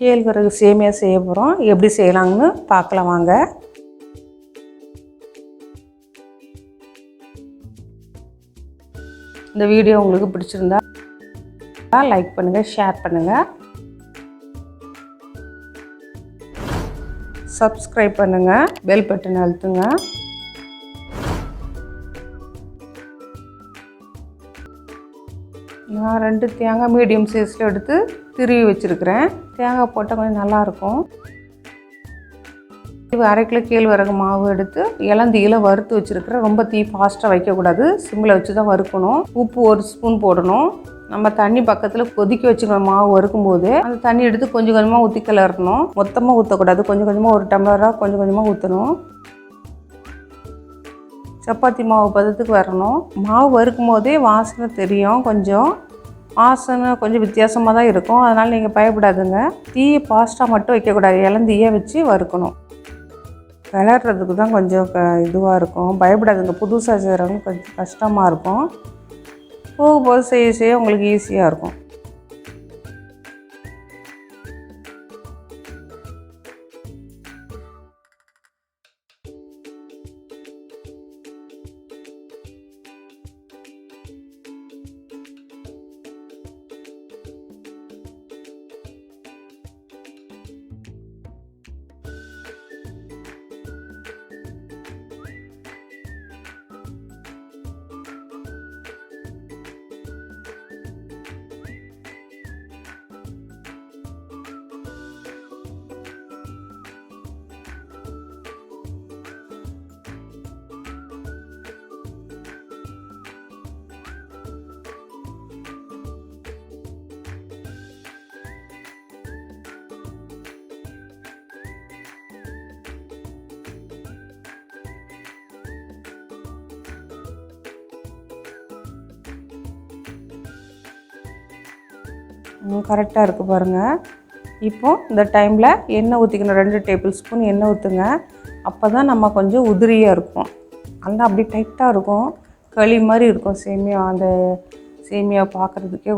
கேழ்வரகு சேமியா செய்ய போகிறோம். எப்படி செய்யலாம்னு பார்க்கலாம் வாங்க. இந்த வீடியோ உங்களுக்கு பிடிச்சிருந்தா லைக் பண்ணுங்கள், ஷேர் பண்ணுங்கள், சப்ஸ்கிரைப் பண்ணுங்கள், பெல் பட்டன் அழுத்துங்க. நான் 2 தேங்காய் மீடியம் சைஸில் எடுத்து திருவி வச்சுருக்கிறேன். தேங்காய் போட்டால் கொஞ்சம் நல்லாயிருக்கும். 1/2 கிலோ கேழ்வரகு மாவு எடுத்து இளந்தீயில் வறுத்து வச்சுருக்கிறேன். ரொம்ப தீ ஃபாஸ்ட்டாக வைக்கக்கூடாது, சிம்மில் வச்சு தான் வறுக்கணும். உப்பு 1 ஸ்பூன் போடணும். நம்ம தண்ணி பக்கத்தில் கொதிக்க வச்சுக்கணும். மாவு வறுக்கும்போது அந்த தண்ணி எடுத்து கொஞ்சம் கொஞ்சமாக ஊற்றி கிளறணும். மொத்தமாக ஊற்றக்கூடாது, கொஞ்சம் கொஞ்சமாக 1 டம்ளராக கொஞ்சம் கொஞ்சமாக ஊற்றணும். சப்பாத்தி மாவு பதத்துக்கு வரணும். மாவு வறுக்கும் போதே வாசனை தெரியும். வாசனை கொஞ்சம் வித்தியாசமாக தான் இருக்கும். அதனால் நீங்கள் பயப்படாதுங்க. தீயை ஃபாஸ்ட்டாக மட்டும் வைக்கக்கூடாது, இளந்தீயை வச்சு வறுக்கணும். கிளறதுக்கு தான் கொஞ்சம் இதுவாக இருக்கும். பயப்படாதுங்க, புதுசாக செய்கிறவங்க கொஞ்சம் கஷ்டமாக இருக்கும். போகும்போது செய்ய உங்களுக்கு ஈஸியாக இருக்கும். கரெக்டாக இருக்குது பாருங்கள். இப்போது இந்த டைமில் எண்ணெய் ஊற்றிக்கணும். 2 டேபிள் ஸ்பூன் எண்ணெய் ஊற்றுங்க. அப்போ தான் நம்ம கொஞ்சம் உதிரியாக இருக்கும். நல்லா அப்படி டைட்டாக இருக்கும், களி மாதிரி இருக்கும் சேமியா. அந்த சேமியா பார்க்குறதுக்கே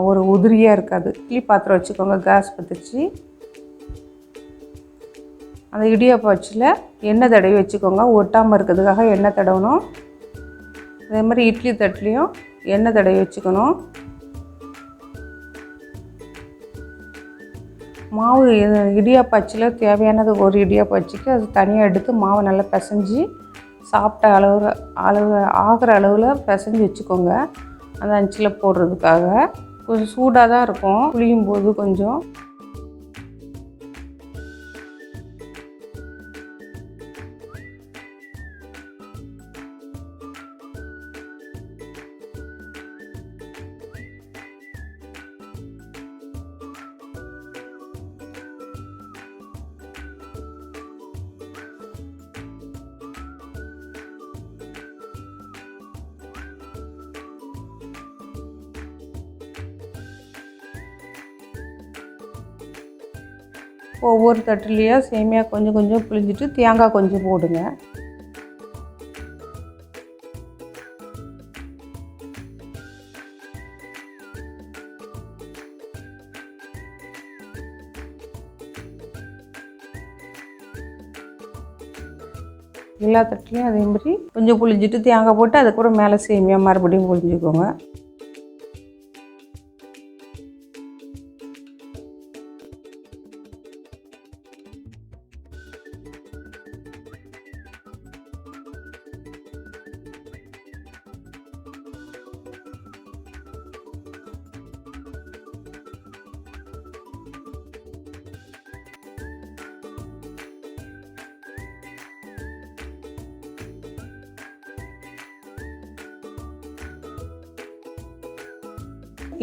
ஒரு உதிரியாக இருக்காது. இட்லி பாத்திரம் வச்சுக்கோங்க, கேஸ் பற்றிச்சு. அந்த இடியாப்பம் வச்சில் எண்ணெய் தடவி வச்சுக்கோங்க. ஒட்டாமல் இருக்கிறதுக்காக எண்ணெய் தடவணும். அதே மாதிரி இட்லி தட்டுலேயும் எண்ணெய் தடவி வச்சுக்கணும். மாவு இடியாப்பம் அச்சில் தேவையானது ஒரு இடியாப்பம் அச்சுக்கு அது தனியாக எடுத்து மாவை நல்லா பிசைஞ்சு சாப்பிட்ட ஆகிற அளவில் பிசைஞ்சு வச்சுக்கோங்க. அந்த அச்சில் போடுறதுக்காக கொஞ்சம் சூடாக தான் இருக்கும். புளியும் போது கொஞ்சம் ஒவ்வொரு தட்டுலேயும் சேமியா கொஞ்சம் கொஞ்சம் புளிஞ்சிட்டு தேங்காய் கொஞ்சம் போடுங்க. எல்லா தட்டுலேயும் அதே மாதிரி கொஞ்சம் புளிஞ்சிட்டு தேங்காய் போட்டு அதுக்கப்புறம் மேலே சேமியா மறுபடியும் புளிஞ்சிக்கோங்க.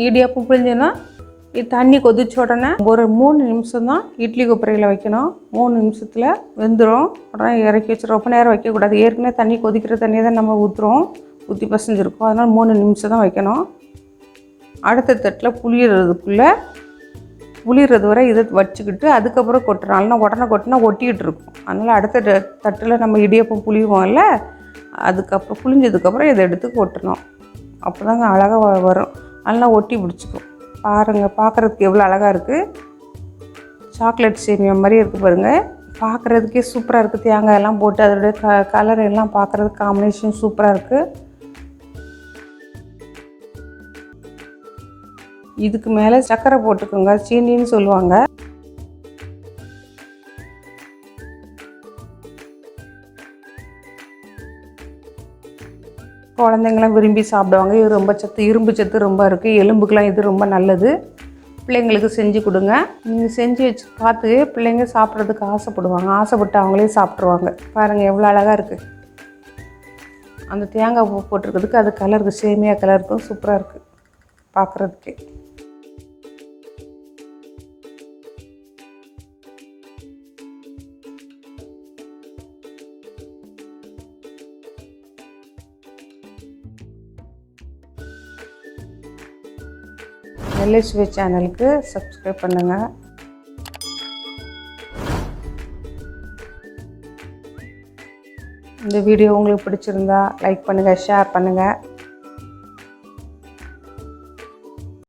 இடியாப்பம் புளிஞ்சோன்னா தண்ணி கொதிச்ச உடனே ஒரு 3 நிமிஷம் தான் இட்லி கொப்பரையில் வைக்கணும். 3 நிமிஷத்தில் வெந்துடும். உடனே இறக்கி வச்சு ரொம்ப நேரம் வைக்கக்கூடாது. ஏற்கனவே தண்ணி கொதிக்கிற தண்ணியை தான் நம்ம ஊற்றி பசைஞ்சிருக்கோம். அதனால் 3 நிமிஷம் தான் வைக்கணும். அடுத்த தட்டில் புளியறது வரை இதை வச்சுக்கிட்டு அதுக்கப்புறம் கொட்டுறோம். இல்லைனா உடனே கொட்டினா ஒட்டிக்கிட்டு இருக்கும். அதனால் அடுத்த தட்டில் நம்ம இடியாப்பம் புளிவோம்ல, அதுக்கப்புறம் புளிஞ்சதுக்கப்புறம் இதை எடுத்து கொட்டணும். அப்போ தாங்க அழகாக வரும். நல்லா ஒட்டி பிடிச்சிக்கும். பாருங்கள், பார்க்குறதுக்கு எவ்வளோ அழகாக இருக்குது. சாக்லேட் சேமியா மாதிரி இருக்குது பாருங்கள். பார்க்குறதுக்கே சூப்பராக இருக்குது. தேங்காய் எல்லாம் போட்டு அதோடைய கலர் எல்லாம் பார்க்குறதுக்கு காம்பினேஷன் சூப்பராக இருக்குது. இதுக்கு மேலே சர்க்கரை போட்டுக்கோங்க, சீனின்னு சொல்லுவாங்க. குழந்தைங்களாம் விரும்பி சாப்பிடுவாங்க. இது ரொம்ப இரும்பு சத்து ரொம்ப இருக்குது. எலும்புக்கெலாம் இது ரொம்ப நல்லது. பிள்ளைங்களுக்கு செஞ்சு கொடுங்க. நீங்கள் செஞ்சு வச்சு பார்த்து பிள்ளைங்க சாப்பிட்றதுக்கு ஆசைப்படுவாங்க. ஆசைப்பட்டு அவங்களே சாப்பிட்ருவாங்க. பாருங்கள் எவ்வளோ அழகாக இருக்குது. அந்த தேங்காய் பூ போட்டிருக்கிறதுக்கு அது கலருக்கு சேமியா கலருக்கும் சூப்பராக இருக்குது பார்க்குறதுக்கே. நெல்லை சுவை சேனலுக்கு சப்ஸ்கிரைப் பண்ணுங்கள். இந்த வீடியோ உங்களுக்கு பிடிச்சிருந்தா லைக் பண்ணுங்கள், ஷேர் பண்ணுங்கள்.